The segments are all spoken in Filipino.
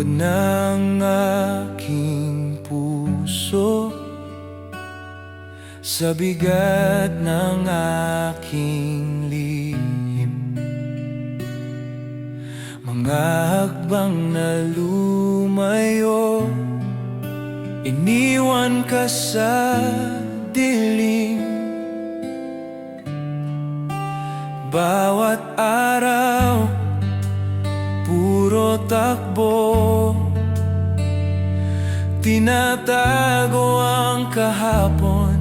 Pagod ng aking puso sa bigat ng aking lihim. Mga hakbang na lumayo, iniwan ka sa dilim. Bawat araw, puro takbo, tinatago ang kahapon.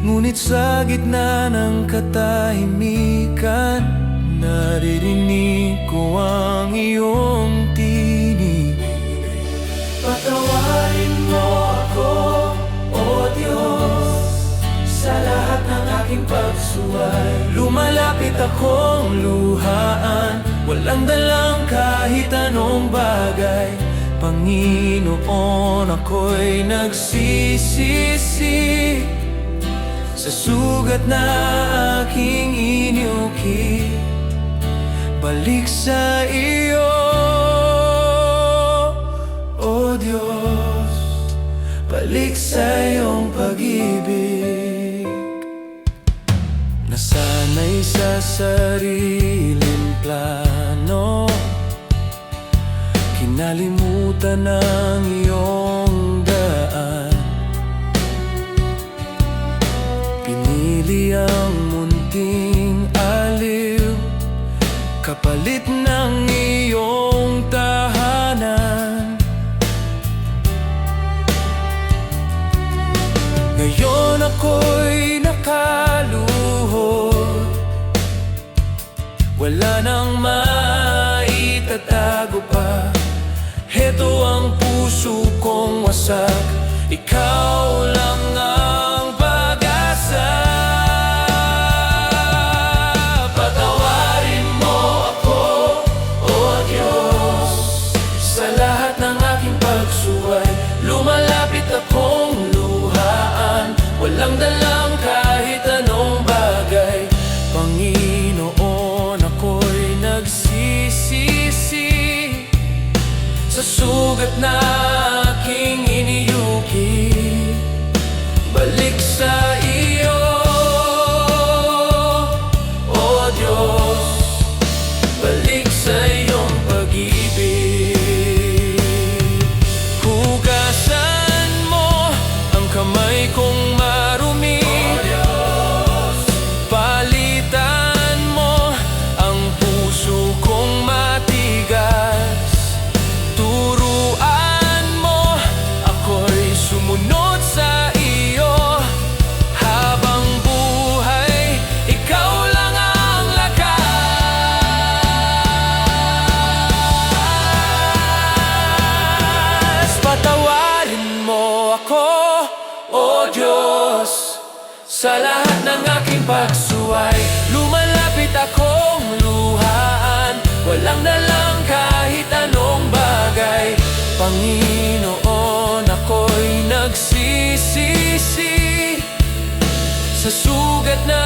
Ngunit sa gitna ng katahimikan, naririnig ko ang iyong tinig. Patawarin mo ako, O Diyos, sa lahat ng aking pagsuway. Lumalapit akong luhaan, walang dalang kahit anong bagay. Panginoon, ako'y nagsisisi sa sugat na aking inyukit. Balik sa iyo, O Diyos, balik sa iyong pag-ibig. Nasanay sa sariling plano, kinalimutan ang iyong daan. Pinili ang munting aliw, kapalit ng iyong tahanan. Ngayon ako'y nakaluhod, wala nang maitatago pa. Heto ang puso kong wasak, ikaw lang ang pag-asa. Patawarin mo ako, O Diyos, sa lahat ng aking pagsuway. Lumalapit akong luhaan, walang dalang kahit anong bagay. Panginoon, ako'y nagsisisi sa sugat na aking iniyukit. Balik sa iyo, O Diyos, balik sa iyong pag-ibig. Hugasan mo ang kamay kong marumi, O Diyos. Palitan mo ang puso kong matigas. Turuan mo ako'y sumunod sa iyo. Habang buhay, ikaw lang ang lakas. Patawarin mo ako, O Diyos, sa lahat ng aking pagsuway. Lumalapit akong luhaan, walang dalang kahit anong bagay. Panginoon, ako'y nagsisisi sa sugat na